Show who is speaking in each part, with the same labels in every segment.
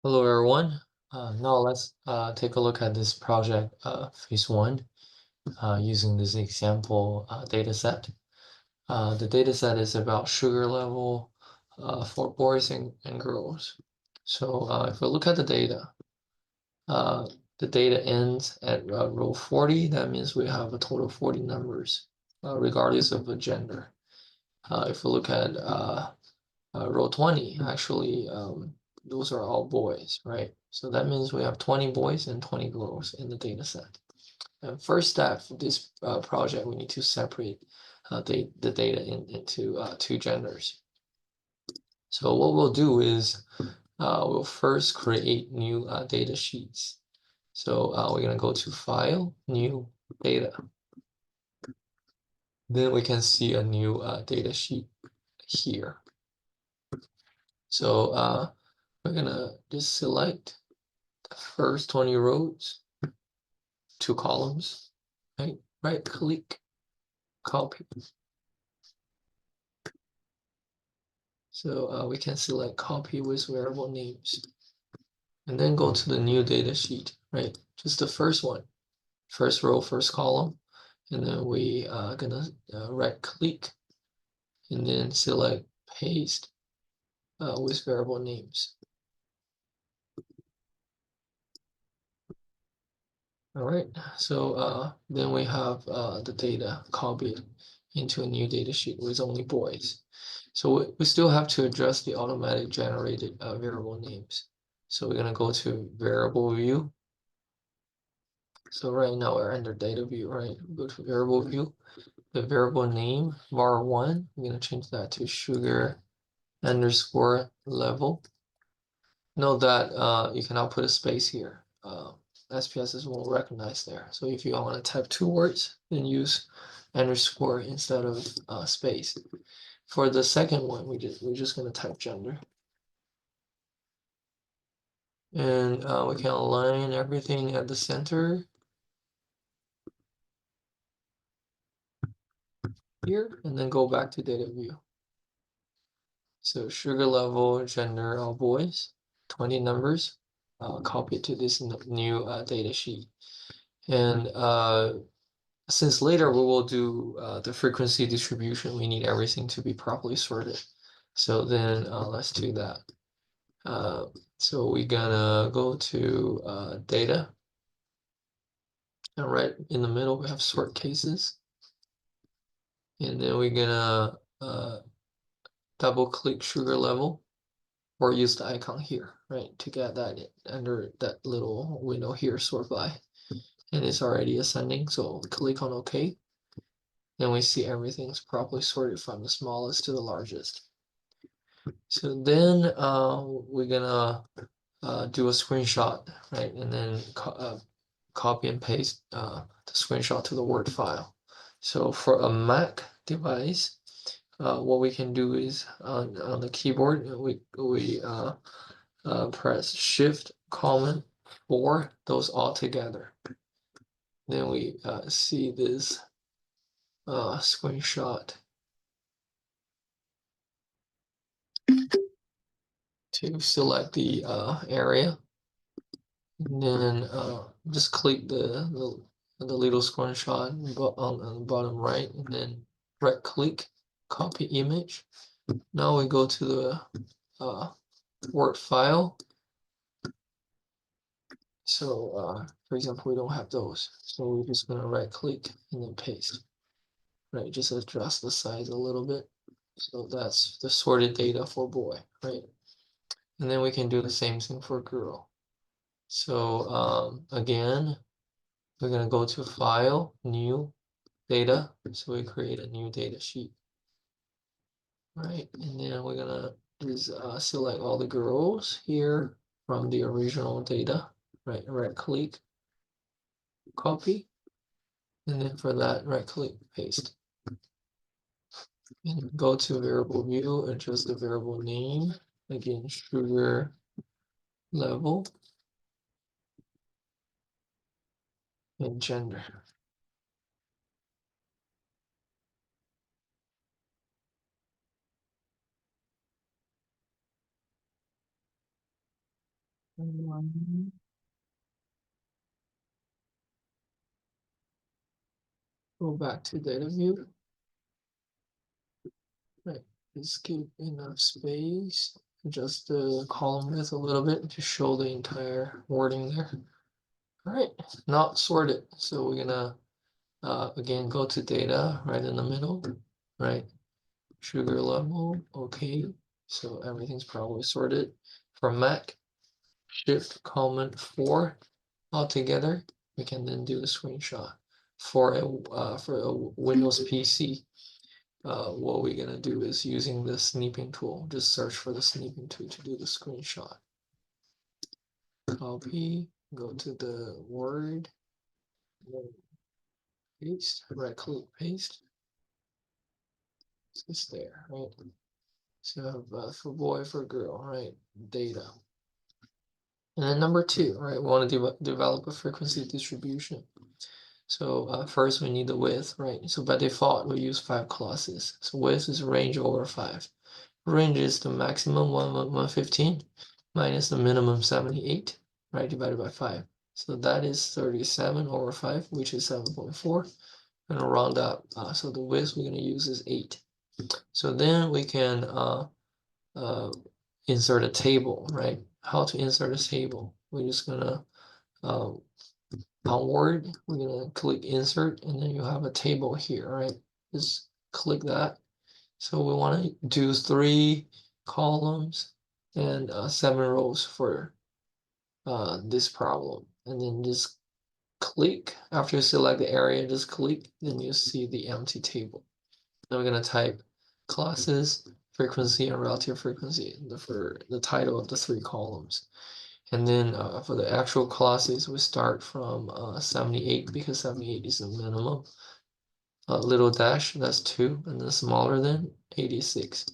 Speaker 1: Hello, everyone. Now let's take a look at this project, phase one, using this example data set. The data set is about sugar level for boys and girls. So if we look at uh, the data ends at row 40. That means we have a total of 40 numbers, regardless of the gender. If we look at row 20, actually, those are all boys, right? So that means we have 20 boys and 20 girls in the data set. And first step for this project, we need to separate the data into two genders. So what we'll do is we'll first create new data sheets. So we're going to go to File, New Data. Then we can see a new data sheet here. So we're going to just select the first 20 rows, two columns, right click, copy. So we can select copy with variable names and then go to the new data sheet, right? Just the first one, first row, first column. And then we are gonna right click and then select paste with variable names. All right, so then we have the data copied into a new data sheet with only boys. So we still have to adjust the automatic generated variable names. So we're gonna go to variable view. So right now we're under data view, right? Go to variable view, the variable name var1, I'm gonna change that to sugar underscore level. Note that you cannot put a space here. SPSS won't recognize there. So if you want to type two words, then use underscore instead of space. For the second one, we're just gonna type gender. And we can align everything at the center here, and then go back to data view. So sugar level, gender, all boys, 20 numbers, copy it to this new data sheet. And since later we will do the frequency distribution, we need everything to be properly sorted. So then let's do that. So we're gonna go to data. And right in the middle, we have sort cases. And then we're gonna double click sugar level or use the icon here, right, to get that under that little window here, sort by. And it's already ascending, so click on OK. Then we see everything's properly sorted from the smallest to the largest. So then we're gonna do a screenshot, right? And then copy and paste the screenshot to the Word file. So for a Mac device, what we can do is on the keyboard, we press Shift, Command, or those all together. Then we see this screenshot to select the area. And then just click the little screenshot on the bottom right, and then right click, copy image. Now we go to the Word file. So for example, we don't have those, so we're just gonna right click and then paste. Right, just adjust the size a little bit. So that's the sorted data for boy, right? And then we can do the same thing for girl. So again, we're gonna go to File, New Data. So we create a new data sheet, right? And then we're gonna just select all the girls here from the original data, right? Right click, copy, and then for that, right click, paste. And go to variable view, adjust the variable name, again, sugar level, and gender. Go back to data view. Right, just give enough space. Adjust the column width a little bit to show the entire wording there. All right, not sorted. So we're gonna again go to data right in the middle, right? Sugar level, okay. So everything's probably sorted. For Mac, Shift Command 4 altogether. We can then do the screenshot. For a Windows PC, what we're gonna do is using the snipping tool. Just search for the snipping tool to do the screenshot. Copy, go to the Word, paste, right click, paste. It's there, right? So you have for boy, for girl, right? Data. And then number 2, right? We want to develop a frequency distribution. So first we need the width, right? So by default we use 5 classes. So width is range over 5. Range is the maximum 115 minus the minimum 78, right? Divided by 5. So that is 37 over 5, which is 7.4. I'm gonna round up. So the width we're gonna use is 8. So then we can insert a table, right? How to insert a table? We're just gonna on Word, we're gonna click insert, and then you have a table here, right? Just click that. So we want to do 3 columns and 7 rows for this problem, and then just click. After you select the area, just click, then you see the empty table. Then we're gonna type classes, frequency, and relative frequency for the title of the 3 columns. And then for the actual classes, we start from 78 because 78 is the minimum. Little dash, that's 2, and then smaller than 86.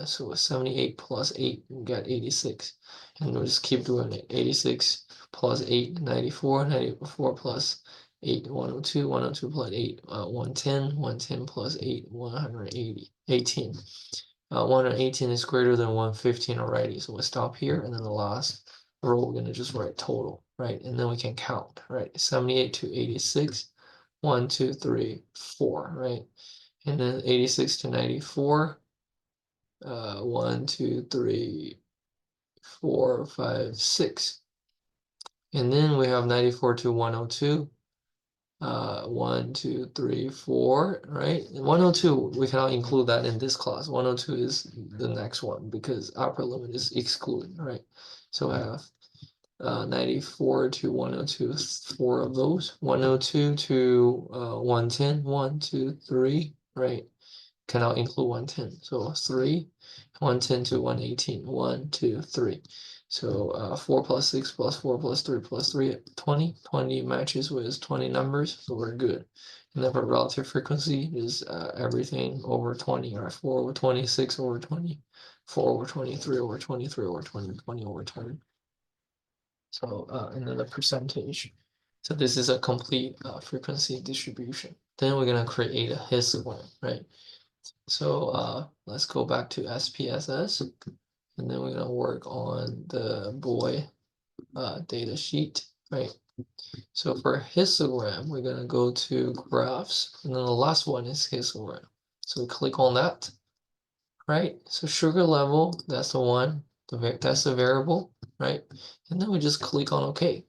Speaker 1: So 78 plus 8, we get 86. And we'll just keep doing it. 86 plus 8, 94, 94 plus 8, 102, 102 plus 8, 110, 110 plus 8, 180, 18. 118 is greater than 115 already, so we'll stop here, and then the last row we're gonna just write total, right? And then we can count, right? 78 to 86, 1, 2, 3, 4, right? And then 86 to 94, 1, 2, 3, 4, 5, 6. And then we have 94 to 102. 1, 2, 3, 4, right? 102, we cannot include that in this class. 102 is the next one because upper limit is excluded, right? So I have 94 to 102, 4 of those. 102 to 110, 1, 2, 3, right? Cannot include 110. So 3, 110 to 118, 1, 2, 3. So 4 plus 6 plus 4 plus 3 plus 3, 20. 20 matches with 20 numbers, so we're good. And then for relative frequency is everything over 20, right? 4 over 20, 6 over 20, 4 over 23 over 23 over 20, 20 over 20. So and then the percentage. So this is a complete frequency distribution. Then we're gonna create a histogram, right? So let's go back to SPSS, and then we're gonna work on the boy data sheet, right? So for histogram, we're gonna go to graphs, and then the last one is histogram. So we click on that, right? So sugar level, that's the one, that's the variable, right? And then we just click on OK.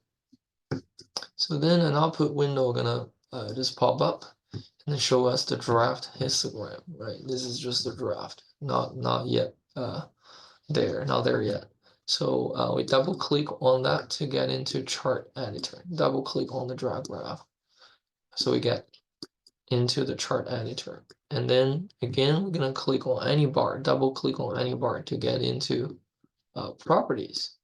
Speaker 1: So then an output window gonna just pop up and then show us the draft histogram, right? This is just the draft, not yet not there yet. So we double click on that to get into chart editor. Double click on the drag graph. So we get into the chart editor. And then again, we're gonna click on any bar, double click on any bar to get into properties.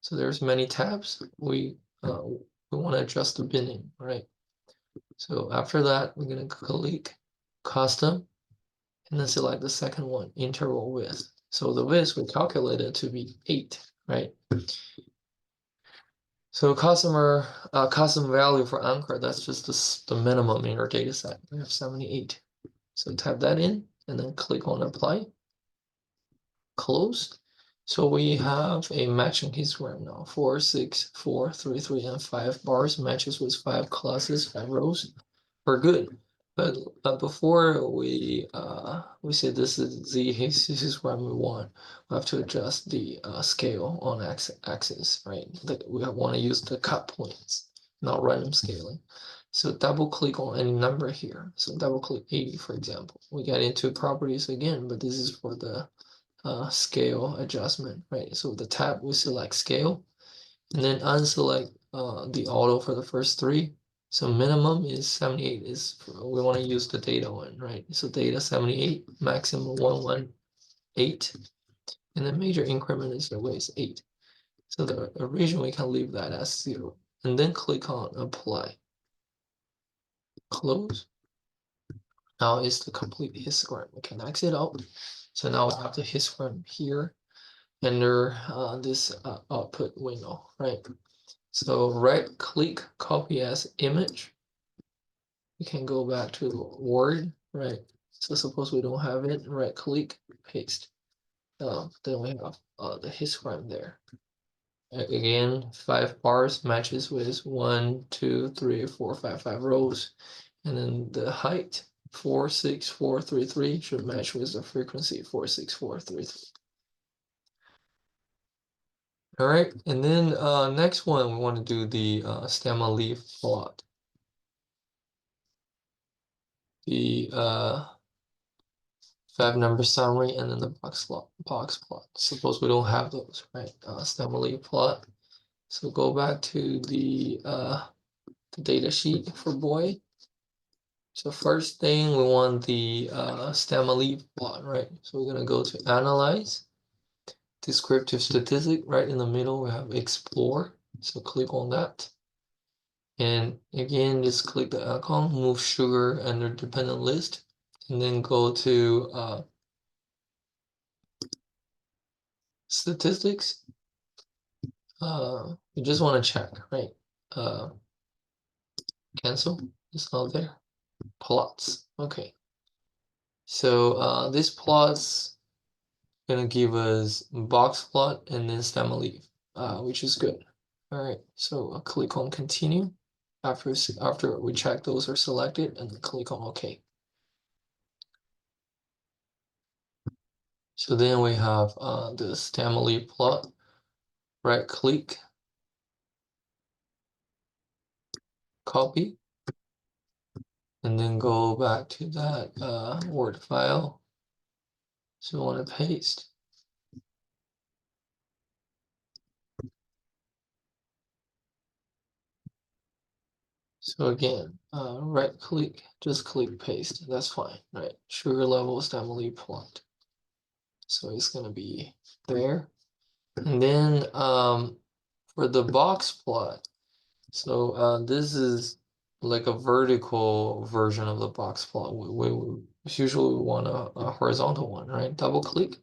Speaker 1: So there's many tabs. We want to adjust the binning, right? So after that, we're gonna click custom and then select the second one, interval width. So the width we calculated to be 8, right? So custom value for anchor, that's just the minimum in your data set. We have 78. So type that in and then click on apply, close. So we have a matching histogram now. 4, 6, 4, 3, 3, and 5 bars matches with 5 classes, 5 rows. We're good. But before we say this is the histogram we want, we have to adjust the scale on axis, right? We want to use the cut points, not random scaling. So double click on any number here. So double click 80, for example. We get into properties again, but this is for the scale adjustment, right? So the tab, we select scale, and then unselect the auto for the first 3. So minimum is 78, we want to use the data one, right? So data 78, maximum 118, and the major increment is always 8. So the region, we can leave that as 0, and then click on apply, close. Now it's the complete histogram. We can exit out. So now we have the histogram here under this output window, right? So right click, copy as image. We can go back to Word, right? So suppose we don't have it, right click, paste. Then we have the histogram there. Again, 5 bars matches with 1, 2, 3, 4, 5 rows. And then the height 4, 6, 4, 3, 3 should match with the frequency 4, 6, 4, 3, 3. All right, and then next one, we want to do the stemma leaf plot. The 5 number summary and then the box plot. Suppose we don't have those, right? Stemma leaf plot. So go back to the data sheet for boy. So first thing, we want the stemma leaf plot, right? So we're gonna go to analyze, descriptive statistic. Right in the middle, we have explore. So click on that. And again, just click the icon, move sugar under dependent list, and then go to statistics. You just want to check, right? Cancel, it's not there. Plots, okay. So this plot's gonna give us box plot and then stemma leaf, which is good. All right, so click on continue after we check those are selected, and click on OK. So then we have the stemma leaf plot. Right click, copy, and then go back to that Word file. So we want to paste. So again, right click, just click paste. That's fine, right? Sugar level stemma leaf plot. So it's gonna be there. And then for the box plot, so this is like a vertical version of the box plot. We usually want a horizontal one, right? Double click,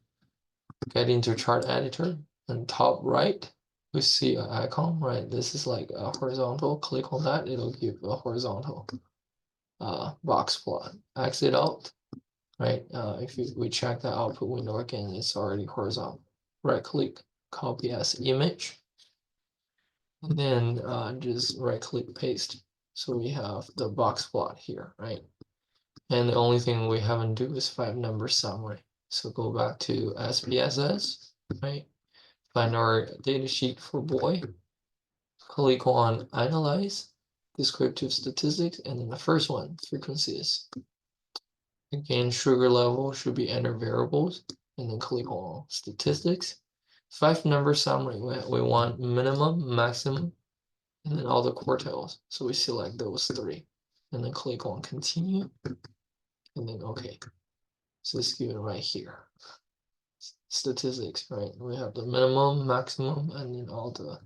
Speaker 1: get into chart editor, and top right, we see an icon, right? This is like a horizontal. Click on that, it'll give a horizontal box plot. Exit out, right? If we check the output window again, it's already horizontal. Right click, copy as image, and then just right click paste. So we have the box plot here, right? And the only thing we haven't do is 5 number summary. So go back to SPSS, right? Find our data sheet for boy. Click on analyze, descriptive statistics, and then the first one, frequencies. Again, sugar level should be enter variables, and then click on statistics. 5 number summary, we want minimum, maximum, and then all the quartiles. So we select those 3, and then click on continue, and then OK. So it's given right here. Statistics, right? We have the minimum, maximum, and then all the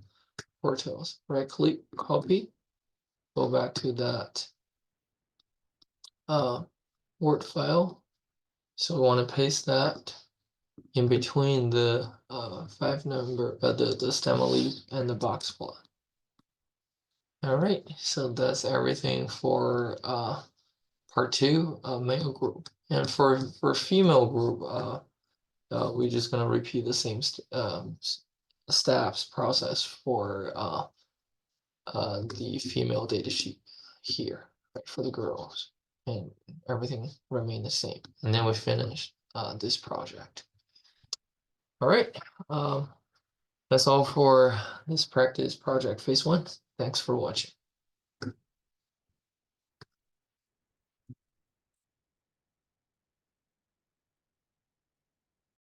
Speaker 1: quartiles. Right click, copy, go back to that Word file. So we want to paste that in between the 5 number, the stemma leaf and the box plot. All right, so that's everything for part 2, male group. And for female group, we're just gonna repeat the same steps process for the female data sheet here, right, for the girls, and everything remain the same. And then we finish this project. All right, that's all for this practice project phase 1. Thanks for watching.